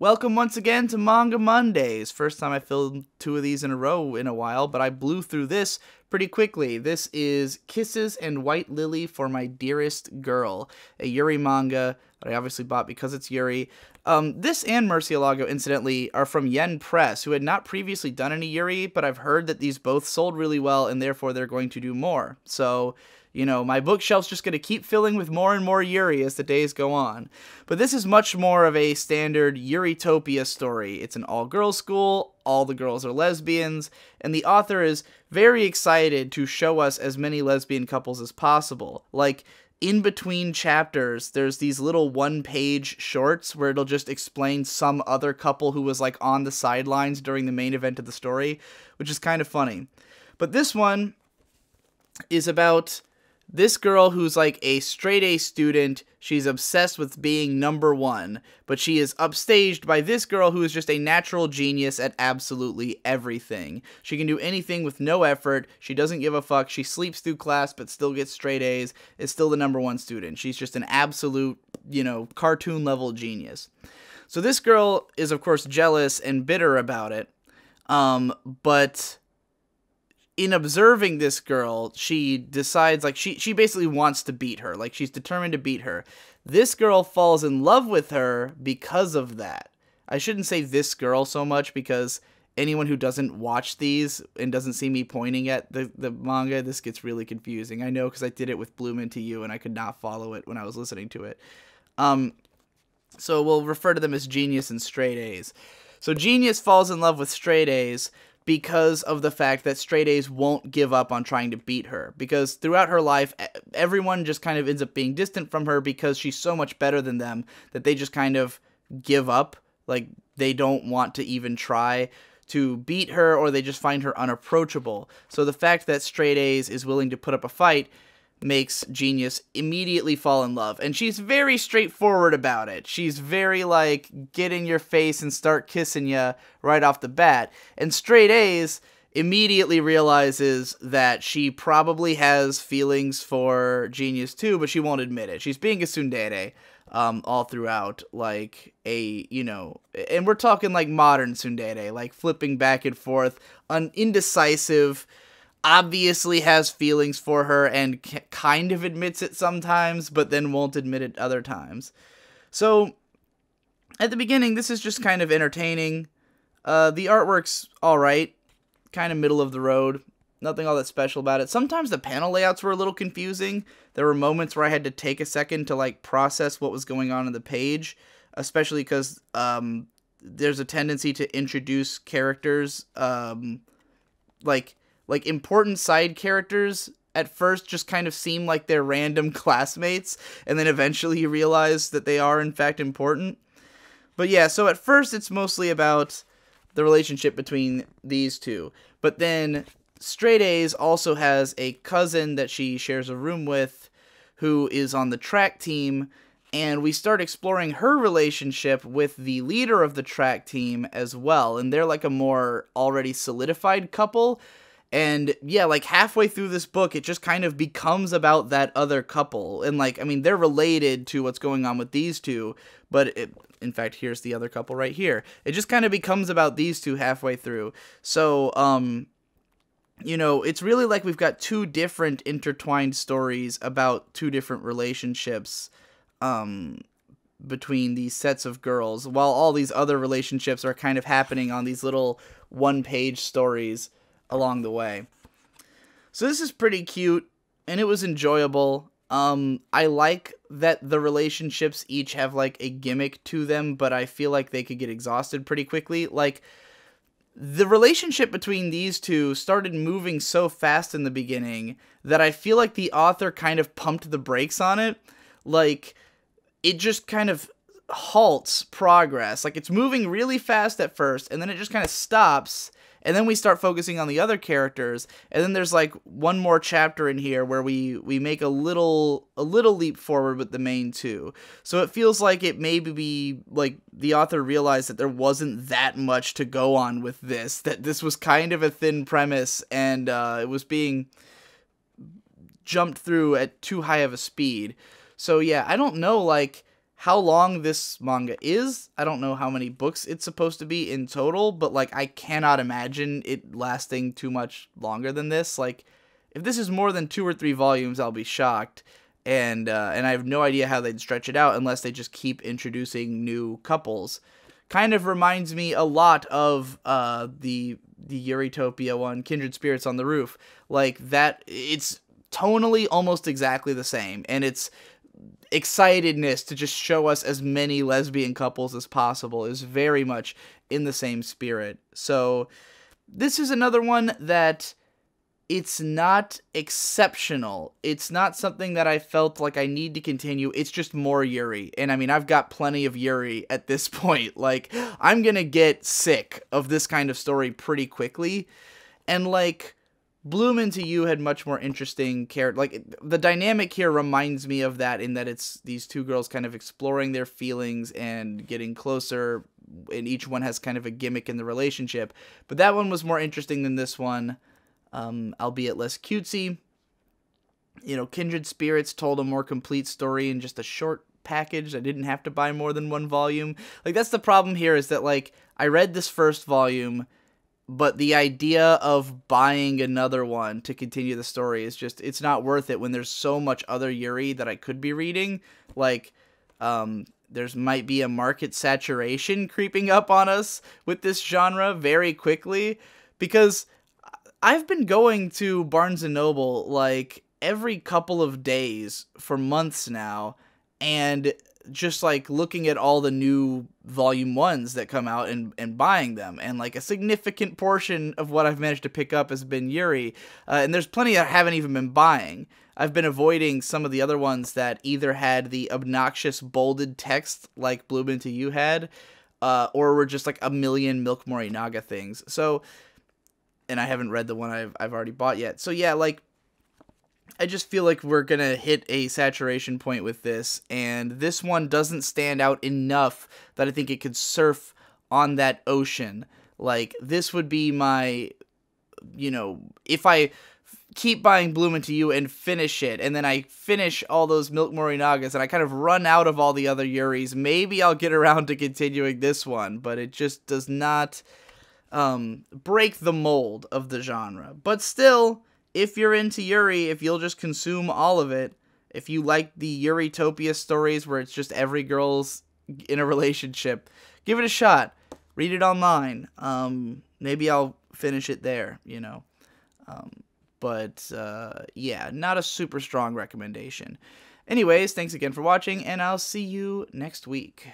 Welcome once again to Manga Mondays. First time I filmed 2 of these in a row in a while, but I blew through this pretty quickly. This is Kisses and White Lily for My Dearest Girl, a Yuri manga that I obviously bought because it's Yuri. This and Murcielago, incidentally, are from Yen Press, who had not previously done any Yuri, but I've heard that these both sold really well, and therefore they're going to do more. So, you know, my bookshelf's just going to keep filling with more and more Yuri as the days go on. But this is much more of a standard yuritopia story. It's an all-girls school, all the girls are lesbians, and the author is very excited to show us as many lesbian couples as possible. Like, in between chapters, there's these little one-page shorts where it'll just explain some other couple who was, like, on the sidelines during the main event of the story, which is kind of funny. But this one is about this girl who's like a straight-A student. She's obsessed with being #1, but she is upstaged by this girl who is just a natural genius at absolutely everything. She can do anything with no effort. She doesn't give a fuck. She sleeps through class but still gets straight A's, is still the #1 student. She's just an absolute, cartoon-level genius. So this girl is, of course, jealous and bitter about it, but in observing this girl, she decides, like, she basically wants to beat her. Like, she's determined to beat her. This girl falls in love with her because of that. I shouldn't say this girl so much, because anyone who doesn't watch these and doesn't see me pointing at the manga, this gets really confusing. I know, because I did it with Bloom Into You, and I could not follow it when I was listening to it. So we'll refer to them as Genius and Straight A's. So Genius falls in love with Straight A's because of the fact that straight A's won't give up on trying to beat her. Because throughout her life, everyone just kind of ends up being distant from her because she's so much better than them that they just kind of give up. Like, they don't want to even try to beat her, or they just find her unapproachable. So the fact that straight A's is willing to put up a fight makes Genius immediately fall in love. And she's very straightforward about it. She's very, like, get in your face and start kissing ya right off the bat. And straight A's immediately realizes that she probably has feelings for Genius too, but she won't admit it. She's being a tsundere all throughout, like and we're talking like modern tsundere, like flipping back and forth, indecisive, obviously has feelings for her and kind of admits it sometimes, but then won't admit it other times. So, at the beginning, this is just kind of entertaining. The artwork's alright, kind of middle of the road, nothing all that special about it. Sometimes the panel layouts were a little confusing. There were moments where I had to take a second to, like, process what was going on the page, especially because there's a tendency to introduce characters, like important side characters at first just kind of seem like they're random classmates, and then eventually you realize that they are in fact important. But yeah, so at first it's mostly about the relationship between these two. But then Straight A's also has a cousin that she shares a room with who is on the track team, and we start exploring her relationship with the leader of the track team as well, and they're like a more already solidified couple. And yeah, like halfway through this book, it just kind of becomes about that other couple. And like, I mean, they're related to what's going on with these two, but in fact, here's the other couple right here. It just kind of becomes about these two halfway through. So, it's really like we've got 2 different intertwined stories about 2 different relationships, between these sets of girls, while all these other relationships are kind of happening on these little one-page stories along the way. So this is pretty cute, and it was enjoyable. I like that the relationships each have, like, a gimmick to them, but I feel like they could get exhausted pretty quickly. Like, the relationship between these two started moving so fast in the beginning that I feel like the author kind of pumped the brakes on it. Like, it just kind of halts progress. Like, it's moving really fast at first, and then it just kind of stops, and then we start focusing on the other characters, and then there's like one more chapter in here where we make a little leap forward with the main 2. So it feels like it maybe be like the author realized that there wasn't that much to go on with this, that this was kind of a thin premise, and it was being jumped through at too high of a speed. So yeah, I don't know, like, how long this manga is. I don't know how many books it's supposed to be in total, but like I cannot imagine it lasting too much longer than this. Like if this is more than 2 or 3 volumes, I'll be shocked. And I have no idea how they'd stretch it out unless they just keep introducing new couples. Kind of reminds me a lot of the Yuritopia one, Kindred Spirits on the Roof. Like that, it's tonally almost exactly the same, and it's excitedness to just show us as many lesbian couples as possible is very much in the same spirit. So this is another one that it's not exceptional. It's not something that I felt like I need to continue. It's just more Yuri. And I mean, I've got plenty of Yuri at this point. Like, I'm gonna get sick of this kind of story pretty quickly. And like, Bloom Into You had much more interesting character. Like, the dynamic here reminds me of that in that it's these two girls kind of exploring their feelings and getting closer, and each one has kind of a gimmick in the relationship. But that one was more interesting than this one, albeit less cutesy. You know, Kindred Spirits told a more complete story in just a short package. I didn't have to buy more than 1 volume. Like, that's the problem here, is that, like, I read this first volume, but the idea of buying another one to continue the story is just, it's not worth it when there's so much other Yuri that I could be reading. Like, there's might be a market saturation creeping up on us with this genre very quickly, because I've been going to Barnes & Noble, like, every couple of days for months now, and just, like, looking at all the new volume 1s that come out and buying them. And, like, a significant portion of what I've managed to pick up has been Yuri. And there's plenty I haven't even been buying. I've been avoiding some of the other ones that either had the obnoxious bolded text like Bloom Into You had, or were just, like, a million Milk Morinaga things. So, and I haven't read the one I've already bought yet. So, yeah, like, I just feel like we're going to hit a saturation point with this, and this one doesn't stand out enough that I think it could surf on that ocean. Like, this would be my, you know, if I keep buying Bloom Into You and finish it, and then I finish all those Milk Morinagas, and I kind of run out of all the other Yuris, maybe I'll get around to continuing this one, but it just does not break the mold of the genre. But still, if you're into Yuri, if you'll just consume all of it, if you like the Yuritopia stories where it's just every girl's in a relationship, give it a shot. Read it online. Maybe I'll finish it there, you know. Yeah, not a super strong recommendation. Anyways, thanks again for watching, and I'll see you next week.